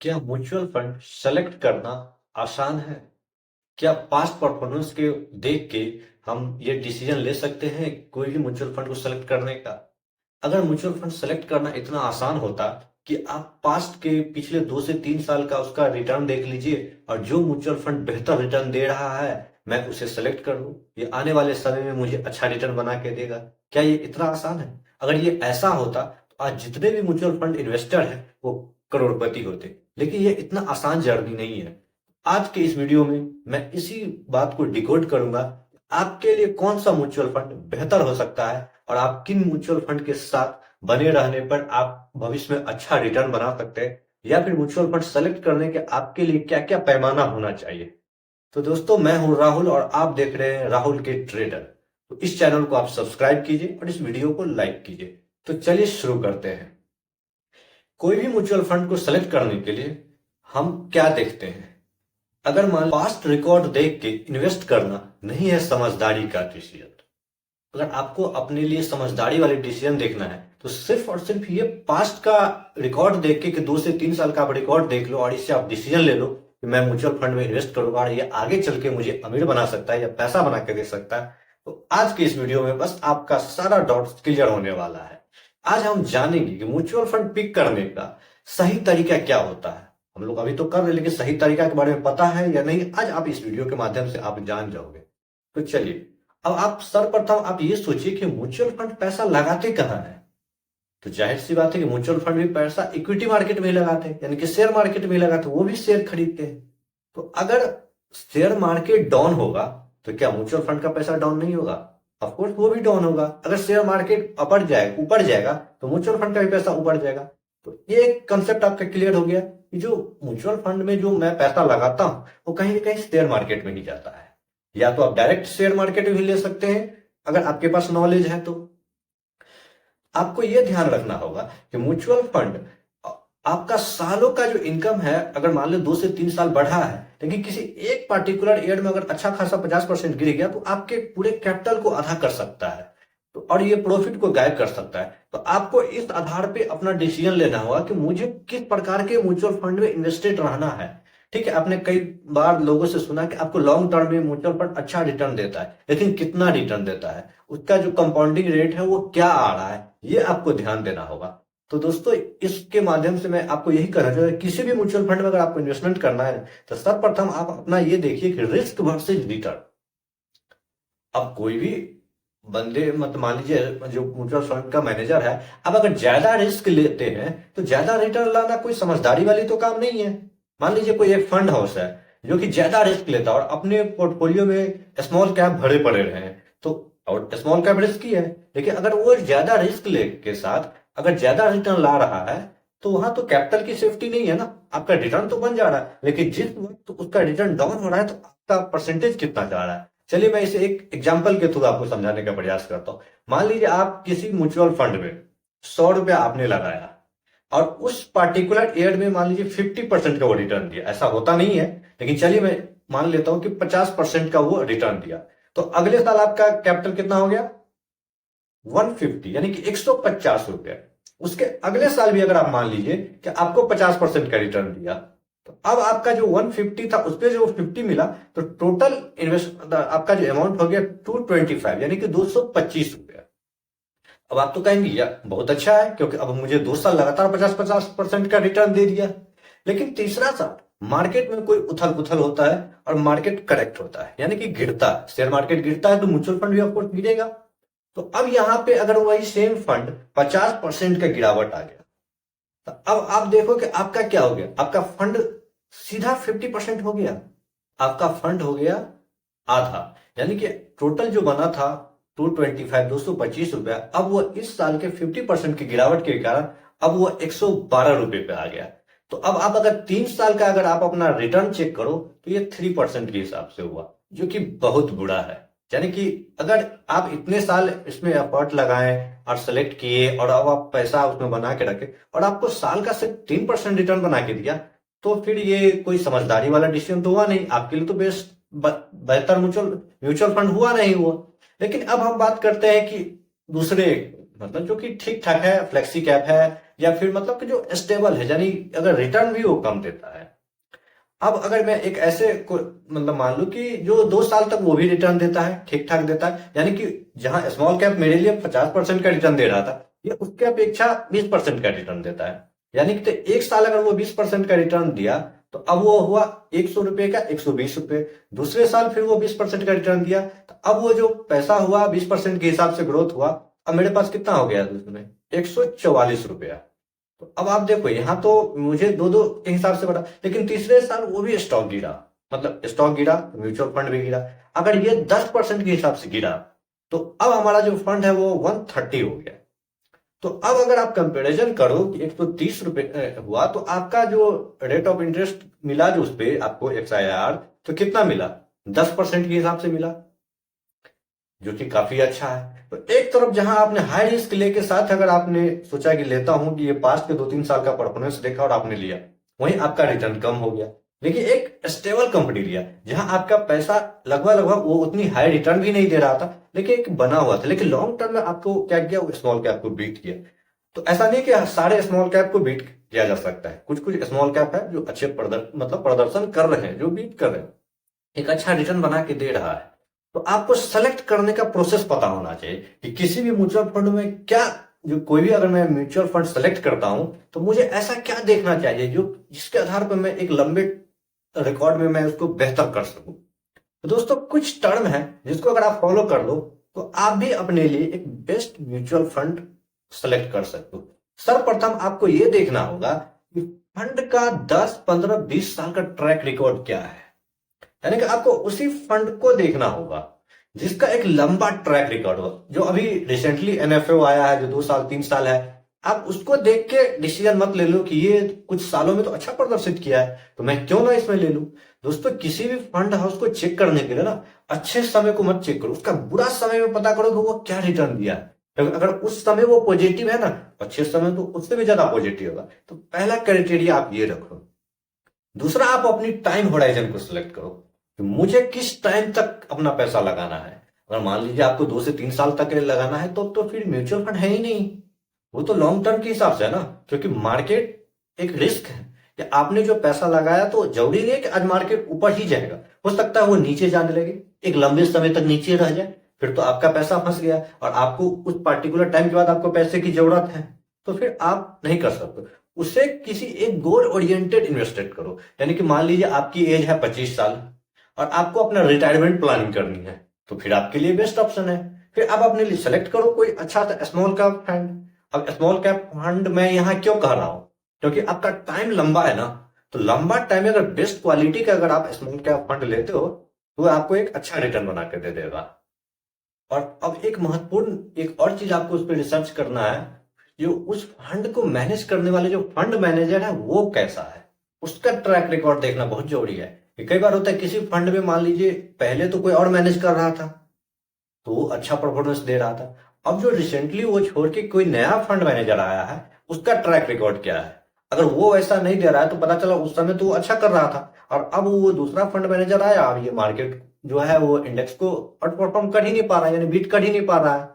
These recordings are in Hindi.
क्या म्यूचुअल फंड सेलेक्ट करना आसान है? क्या पास्ट परफॉर्मेंस के देख के हम ये डिसीजन ले सकते हैं कोई भी म्यूचुअल फंड को सेलेक्ट करने का? अगर म्यूचुअल फंड सेलेक्ट करना इतना आसान होता कि आप पास्ट के पिछले 2 से 3 साल का उसका रिटर्न देख लीजिए और जो म्यूचुअल फंड बेहतर रिटर्न दे रहा है मैं उसे सेलेक्ट कर लूं, ये आने वाले समय में मुझे अच्छा रिटर्न बना के देगा। क्या ये इतना आसान है? अगर ये ऐसा होता तो आज जितने भी म्यूचुअल फंड इन्वेस्टर हैं वो करोड़पति होते। लेकिन ये इतना आसान जर्नी नहीं है। आज के इस वीडियो में मैं इसी बात को डिकोड करूंगा। आपके लिए कौन सा म्यूचुअल फंड बेहतर हो सकता है और आप किन म्यूचुअल फंड के साथ बने रहने पर आप भविष्य में अच्छा रिटर्न बना सकते हैं, या फिर म्यूचुअल फंड सेलेक्ट करने के आपके लिए क्या क्या पैमाना होना चाहिए। तो दोस्तों, मैं हूं राहुल और आप देख रहे हैं राहुल के ट्रेडर। तो इस चैनल को आप सब्सक्राइब कीजिए और इस वीडियो को लाइक कीजिए। तो चलिए शुरू करते हैं। कोई भी म्यूचुअल फंड को सेलेक्ट करने के लिए हम क्या देखते हैं? अगर मान पास्ट रिकॉर्ड देख के इन्वेस्ट करना नहीं है समझदारी का डिसीजन, अगर आपको अपने लिए समझदारी वाले डिसीजन देखना है तो सिर्फ और सिर्फ ये पास्ट का रिकॉर्ड देख के कि 2 से 3 साल का आप रिकॉर्ड देख लो और इससे आप डिसीजन ले लो कि मैं म्यूचुअल फंड में इन्वेस्ट करूंगा और ये आगे चल के मुझे अमीर बना सकता है या पैसा बना के दे सकता है। तो आज के इस वीडियो में बस आपका सारा डाउट क्लियर होने वाला है। आज हम जानेंगे कि म्यूचुअल फंड पिक करने का सही तरीका क्या होता है। हम लोग अभी तो कर रहे हैं, लेकिन सही तरीका के बारे में पता है या नहीं, आज आप इस वीडियो के माध्यम से आप जान जाओगे। तो चलिए, अब आप सर्वप्रथम आप ये सोचिए कि म्यूचुअल फंड पैसा लगाते कहाँ है। तो जाहिर सी बात है कि म्यूचुअल फंड भी पैसा इक्विटी मार्केट में ही लगाते हैं, यानी कि शेयर मार्केट में ही लगाते हैं, वो भी शेयर खरीदते हैं। तो अगर शेयर मार्केट डाउन होगा तो क्या म्यूचुअल फंड का पैसा डाउन नहीं होगा? ऑफ कोर्स वो भी डाउन होगा। अगर शेयर मार्केट ऊपर जाएगा तो म्यूचुअल फंड का भी पैसा ऊपर जाएगा। तो ये एक कंसेप्ट आपका क्लियर हो गया कि जो म्यूचुअल फंड में जो मैं पैसा लगाता हूं वो कहीं ना कहीं शेयर मार्केट में ही जाता है। या तो आप डायरेक्ट शेयर मार्केट में भी ले सकते हैं अगर आपके पास नॉलेज है। तो आपको यह ध्यान रखना होगा कि म्यूचुअल फंड आपका सालों का जो इनकम है, अगर मान लो 2 से 3 साल बढ़ा है लेकिन किसी एक पर्टिकुलर ईयर में अगर अच्छा खासा 50% गिर गया तो आपके पूरे कैपिटल को आधा कर सकता है। तो और ये प्रॉफिट को गायब कर सकता है। तो आपको इस आधार पे अपना डिसीजन लेना होगा कि मुझे किस प्रकार के म्यूचुअल फंड में इन्वेस्टेड रहना है। ठीक है, आपने कई बार लोगों से सुना कि आपको लॉन्ग टर्म में म्यूचुअल फंड अच्छा रिटर्न देता है, लेकिन कितना रिटर्न देता है, उसका जो कंपाउंडिंग रेट है वो क्या आ रहा है, ये आपको ध्यान देना होगा। तो दोस्तों, इसके माध्यम से मैं आपको यही कहना चाहूंगा, किसी भी म्यूचुअल फंड में अगर आपको इन्वेस्टमेंट करना है तो सर्वप्रथम आप अपना ये देखिए कि रिस्क वर्सेज रिटर्न। अब कोई भी बंदे मत मान लीजिए जो म्यूचुअल फंड का मैनेजर है, अब अगर ज्यादा रिस्क लेते हैं तो ज्यादा रिटर्न लाना कोई समझदारी वाली तो काम नहीं है। मान लीजिए कोई एक फंड हाउस है जो कि ज्यादा रिस्क लेता है और अपने पोर्टफोलियो में स्मॉल कैप भरे पड़े रहे हैं, तो और स्मॉल कैप रिस्क ही है, लेकिन अगर वो ज्यादा रिस्क ले के साथ अगर ज्यादा रिटर्न ला रहा है तो वहां तो कैपिटल की सेफ्टी नहीं है ना। आपका रिटर्न तो बन जा रहा है, लेकिन जिस वक्त उसका रिटर्न डाउन हो रहा है तो आपका परसेंटेज कितना जा रहा है। चलिए मैं इसे एक एग्जाम्पल के थ्रू आपको समझाने का प्रयास करता हूं। मान लीजिए आप किसी म्यूचुअल फंड में 100 रुपया आपने लगाया और उस पर्टिकुलर ईयर में मान लीजिए 50% का वो रिटर्न दिया। ऐसा होता नहीं है, लेकिन चलिए मैं मान लेता हूं कि 50% का वो रिटर्न दिया। तो अगले साल आपका कैपिटल कितना हो गया? 150, यानी कि 150 रुपया। उसके अगले साल भी अगर आप मान लीजिए कि आपको 50% का रिटर्न दिया, तो अब आपका जो 150 था उस पर जो 50 मिला, तो टोटल इन्वेस्ट आपका जो अमाउंट हो गया 225, यानी कि 225 रुपया। अब आप तो कहेंगे यार बहुत अच्छा है, क्योंकि अब मुझे 2 साल लगातार 50-50% का रिटर्न दे दिया। लेकिन तीसरा साल मार्केट में कोई उथल पुथल होता है और मार्केट करेक्ट होता है, यानी कि गिरता है। शेयर मार्केट गिरता है तो म्यूचुअल फंड भी ऑफकोर्स गिरेगा। तो अब यहां पे अगर वही सेम फंड 50% का गिरावट आ गया, तो अब आप देखो कि आपका क्या हो गया। आपका फंड सीधा 50% हो गया, आपका फंड हो गया आधा, यानी कि टोटल जो बना था 225 अब वो इस साल के 50% की गिरावट के कारण अब वो 112 रुपए पे आ गया। तो अब आप अगर 3 साल का अगर आप अपना रिटर्न चेक करो तो ये 3% के हिसाब से हुआ, जो कि बहुत बुरा है। यानी कि अगर आप इतने साल इसमें एफर्ट लगाएं और सेलेक्ट किए और अब आप पैसा उसमें बना के रखे और आपको साल का सिर्फ 3% रिटर्न बना के दिया, तो फिर ये कोई समझदारी वाला डिसीजन तो हुआ नहीं आपके लिए। तो बेस्ट बेहतर म्यूचुअल म्यूचुअल फंड हुआ नहीं हुआ। लेकिन अब हम बात करते हैं कि दूसरे, मतलब जो कि ठीक ठाक है, फ्लेक्सी कैप है या फिर मतलब कि जो स्टेबल है, यानी अगर रिटर्न भी वो कम देता है। अब अगर मैं एक ऐसे को मतलब मान लूं कि जो 2 साल तक वो भी रिटर्न देता है, ठीक ठाक देता है, यानी कि जहां स्मॉल कैप मेरे लिए 50% का रिटर्न दे रहा था, ये उसके अपेक्षा 20% का रिटर्न देता है। यानी कि तो 1 साल अगर वो 20% का रिटर्न दिया, तो अब वो हुआ 100 रुपए का 120 रुपए। दूसरे साल फिर वो 20% का रिटर्न दिया, तो अब वो जो पैसा हुआ 20% के हिसाब से ग्रोथ हुआ, अब मेरे पास कितना हो गया उसमें, 144 रुपया। तो अब आप देखो, यहाँ तो मुझे दो दो के हिसाब से बढ़ा, लेकिन तीसरे साल वो भी स्टॉक गिरा, मतलब स्टॉक गिरा, म्यूचुअल फंड भी गिरा। अगर ये 10% के हिसाब से गिरा, तो अब हमारा जो फंड है वो 130 हो गया। तो अब अगर आप कंपैरिजन करो कि 130 रुपए हुआ, तो आपका जो रेट ऑफ इंटरेस्ट मिला जो उस पे आपको XIR, तो कितना मिला, 10% के हिसाब से मिला, जो कि काफी अच्छा है। तो एक तरफ जहां आपने हाई रिस्क लेके साथ अगर आपने सोचा कि लेता हूं कि ये पास्ट के 2-3 साल का परफॉर्मेंस देखा और आपने लिया, वहीं आपका रिटर्न कम हो गया। लेकिन एक स्टेबल कंपनी लिया जहां आपका पैसा लगभग लगभग वो उतनी हाई रिटर्न भी नहीं दे रहा था, लेकिन एक बना हुआ था, लेकिन लॉन्ग टर्म में आपको क्या किया, स्मॉल कैप को बीट किया। तो ऐसा नहीं कि सारे स्मॉल कैप को बीट किया जा सकता है, कुछ कुछ स्मॉल कैप है जो अच्छे मतलब प्रदर्शन कर रहे हैं, जो बीट कर रहे हैं, एक अच्छा रिटर्न बना के दे रहा है। तो आपको सेलेक्ट करने का प्रोसेस पता होना चाहिए कि किसी भी म्यूचुअल फंड में क्या, जो कोई भी अगर मैं म्यूचुअल फंड सेलेक्ट करता हूं, तो मुझे ऐसा क्या देखना चाहिए जो जिसके आधार पर मैं एक लंबे रिकॉर्ड में मैं उसको बेहतर कर सकूं। तो दोस्तों कुछ टर्म है जिसको अगर आप फॉलो कर लो, तो आप भी अपने लिए एक बेस्ट म्यूचुअल फंड सेलेक्ट कर सकते हो। सर्वप्रथम आपको यह देखना होगा कि फंड का 10, 15, 20 साल का ट्रैक रिकॉर्ड क्या है। यानी कि आपको उसी फंड को देखना होगा जिसका एक लंबा ट्रैक रिकॉर्ड हो, जो अभी रिसेंटली NFO आया है जो 2 साल 3 साल है। आप उसको देख के डिसीजन मत ले लो कि ये कुछ सालों में तो अच्छा प्रदर्शित किया है, तो मैं क्यों ना इसमें ले लूं। दोस्तों किसी भी फंड हाउस को चेक करने के लिए ना, अच्छे समय को मत चेक करो, उसका बुरा समय में पता करो कि वो क्या रिटर्न दिया है। क्योंकि अगर उस समय वो पॉजिटिव है ना, अच्छे समय तो उससे भी ज्यादा पॉजिटिव होगा। तो पहला क्राइटेरिया आप ये रखो। दूसरा, आप अपनी टाइम होराइजन को सिलेक्ट करो कि मुझे किस टाइम तक अपना पैसा लगाना है। अगर मान लीजिए आपको 2 से 3 साल तक के लिए लगाना है, तो फिर म्यूचुअल फंड है ही नहीं, वो तो लॉन्ग टर्म के हिसाब से है ना। क्योंकि मार्केट एक रिस्क है कि आपने जो पैसा लगाया, तो जरूरी नहीं है कि आज मार्केट ऊपर ही जाएगा, हो सकता है वो नीचे जाने लगे, एक लंबे समय तक नीचे रह जाए, फिर तो आपका पैसा फंस गया और आपको उस पर्टिकुलर टाइम के बाद आपको पैसे की जरूरत है, तो फिर आप नहीं कर सकते। उसे किसी एक गोल ओरिएंटेड इन्वेस्टमेंट करो। यानी कि मान लीजिए आपकी एज है 25 साल और आपको अपना रिटायरमेंट प्लानिंग करनी है, तो फिर आपके लिए बेस्ट ऑप्शन है। फिर आप अपने लिए सेलेक्ट करो कोई अच्छा सा स्मॉल कैप फंड। अब स्मॉल कैप फंड मैं यहाँ क्यों कह रहा हूं, क्योंकि आपका टाइम लंबा है ना। तो लंबा टाइम में अगर बेस्ट क्वालिटी का अगर आप स्मॉल कैप फंड लेते हो, तो आपको एक अच्छा रिटर्न बना के दे देगा। और अब एक महत्वपूर्ण एक और चीज आपको उस पर रिसर्च करना है, जो उस फंड को मैनेज करने वाले जो फंड मैनेजर है वो कैसा है, उसका ट्रैक रिकॉर्ड देखना बहुत जरूरी है। कि कई बार होता है किसी फंड में मान लीजिए पहले तो कोई और मैनेज कर रहा था, तो वो अच्छा परफॉर्मेंस दे रहा था। अब जो रिसेंटली वो छोड़ के कोई नया फंड मैनेजर आया है, उसका ट्रैक रिकॉर्ड क्या है। अगर वो ऐसा नहीं दे रहा है, तो पता चला उस समय तो वो अच्छा कर रहा था, और अब वो दूसरा फंड मैनेजर आया, अब ये मार्केट जो है वो इंडेक्स को आउट परफॉर्म कर ही नहीं पा रहा है, यानी बीट कर ही नहीं पा रहा है।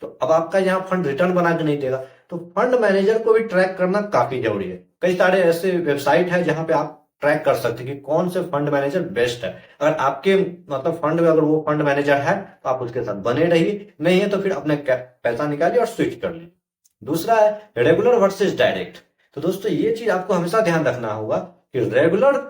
तो अब आपका यहाँ फंड रिटर्न बना के नहीं देगा। तो फंड मैनेजर को भी ट्रैक करना काफी जरूरी है। कई सारे ऐसे वेबसाइट है जहां पे आप ट्रैक कर सकते हैं कि कौन से फंड मैनेजर बेस्ट है। अगर आपके मतलब फंड में अगर वो फंड मैनेजर है, तो आप उसके साथ बने रहिए, नहीं है तो फिर अपने पैसा निकालिए और स्विच कर लीजिए। दूसरा है रेगुलर वर्सेस डायरेक्ट। तो दोस्तों ये चीज आपको हमेशा ध्यान रखना होगा कि रेगुलर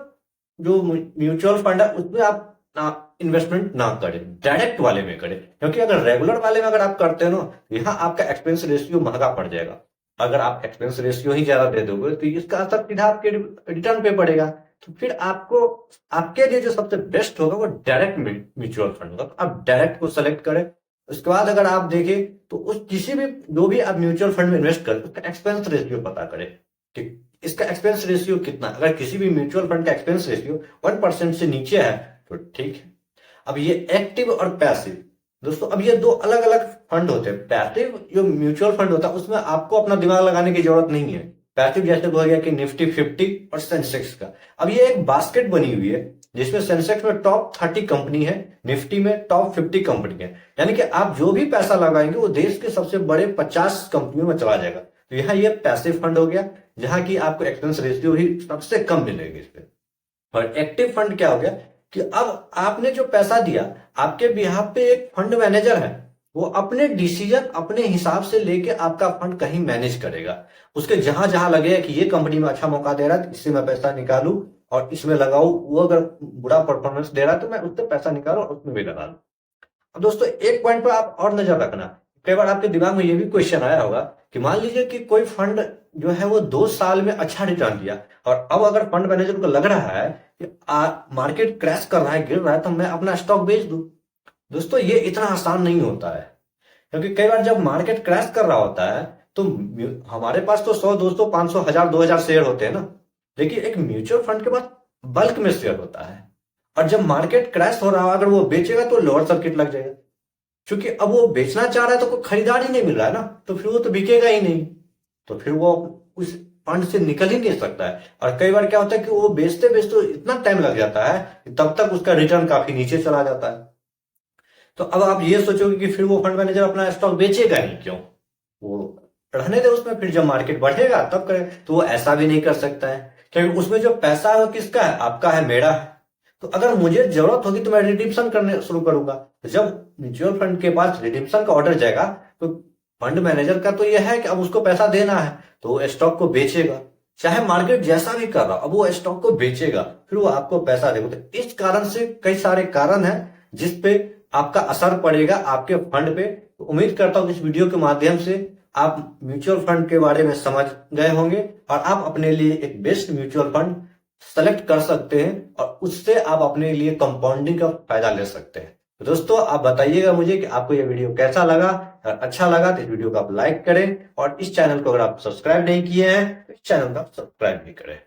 जो म्यूचुअल फंड है उसमें आप इन्वेस्टमेंट ना करें, डायरेक्ट वाले में करें। क्योंकि अगर रेगुलर वाले में अगर आप करते हो ना, तो यहाँ आपका एक्सपेंस रेशियो महंगा पड़ जाएगा। अगर आप एक्सपेंस रेशियो ही ज्यादा दे दोगे, तो इसका असर सीधा आपके रिटर्न पे पड़ेगा। तो फिर आपको आपके लिए जो सबसे बेस्ट होगा वो डायरेक्ट म्यूचुअल फंड होगा। तो आप डायरेक्ट को सेलेक्ट करें। उसके बाद अगर आप देखें, तो उस किसी भी जो भी आप म्यूचुअल फंड में इन्वेस्ट करें, उसका एक्सपेंस रेशियो पता करें कि इसका एक्सपेंस रेशियो कितना। अगर किसी भी म्यूचुअल फंड का एक्सपेंस रेशियो 1% से नीचे है, तो ठीक है। अब ये एक्टिव और पैसिव, दोस्तों अब ये दो अलग अलग फंड होते हैं। पैसिव जो म्यूचुअल फंड होता है, उसमें आपको अपना दिमाग लगाने की जरूरत नहीं है। पैसिव जैसे हो गया कि निफ्टी 50 और सेंसेक्स का। अब ये एक बास्केट बनी हुई है, जिसमें सेंसेक्स में टॉप 30 कंपनी है, निफ्टी में टॉप 50 कंपनी है। यानी कि आप जो भी पैसा लगाएंगे वो देश के सबसे बड़े 50 कंपनियों में चला जाएगा। तो यहाँ ये पैसिव फंड हो गया, जहां की आपको एक्सपेंस रेशियो ही सबसे कम मिलेगी इस पे। और एक्टिव फंड क्या हो गया कि अब आपने जो पैसा दिया, आपके बिहाफ पे एक फंड मैनेजर है, वो अपने डिसीजन अपने हिसाब से लेके आपका फंड कहीं मैनेज करेगा। उसके जहां जहां लगेगा कि ये कंपनी में अच्छा मौका दे रहा है तो इससे मैं पैसा निकालूं और इसमें लगाऊं, वो अगर बुरा परफॉर्मेंस दे रहा है तो मैं उससे पैसा निकालूं और उसमें भी लगा लूं। अब दोस्तों एक पॉइंट पर आप और नजर रखना, कई बार आपके दिमाग में ये भी क्वेश्चन आया होगा कि मान लीजिए कि कोई फंड जो है वो 2 साल में अच्छा रिटर्न दिया, और अब अगर फंड मैनेजर को लग रहा है कि मार्केट क्रैश कर रहा है, गिर रहा है, तो मैं अपना स्टॉक बेच दूं। दोस्तों ये इतना आसान नहीं होता है, क्योंकि कई बार जब मार्केट क्रैश कर रहा होता है तो हमारे पास तो 100, 200, 500, 1000, 2000 शेयर होते हैं ना, लेकिन एक म्यूचुअल फंड के पास बल्क में शेयर होता है। और जब मार्केट क्रैश हो रहा है, अगर वो बेचेगा तो लोअर सर्किट लग जाएगा, क्योंकि अब वो बेचना चाह रहा है तो कोई खरीदार ही नहीं मिल रहा है ना, तो फिर वो तो बिकेगा ही नहीं, तो फिर वो उस फंड से निकल ही नहीं सकता है। और कई बार क्या होता है कि वो बेचते बेचते इतना टाइम लग जाता है कि तब तक उसका रिटर्न काफी नीचे चला जाता है। तो अब आप ये सोचोगे कि फिर वो फंड मैनेजर अपना स्टॉक बेचेगा ही क्यों, वो रहने दे उसमें, फिर जब मार्केट बढ़ेगा तब करे। तो वो ऐसा भी नहीं कर सकता है, क्योंकि उसमें जो पैसा है वो किसका है, आपका है, मेरा है। तो अगर मुझे जरूरत होगी तो मैं रिडीम्पशन करने शुरू करूंगा। तो जब म्यूचुअल फंड के पास रिडीम्पशन का ऑर्डर जाएगा तो फंड मैनेजर का तो यह है कि अब उसको पैसा देना है, तो वो स्टॉक को बेचेगा, चाहे मार्केट जैसा भी कर रहा, अब वो स्टॉक को बेचेगा, फिर वो आपको पैसा देगा। तो इस कारण से कई सारे कारण हैं जिसपे आपका असर पड़ेगा आपके फंड पे। तो उम्मीद करता हूं कि इस वीडियो के माध्यम से आप म्यूचुअल फंड के बारे में समझ गए होंगे और आप अपने लिए एक बेस्ट म्यूचुअल फंड सेलेक्ट कर सकते हैं और उससे आप अपने लिए कंपाउंडिंग का फायदा ले सकते हैं। तो दोस्तों आप बताइएगा मुझे कि आपको यह वीडियो कैसा लगा। अगर अच्छा लगा तो इस वीडियो को आप लाइक करें और इस चैनल को अगर आप सब्सक्राइब नहीं किए हैं तो इस चैनल को आप सब्सक्राइब भी करें।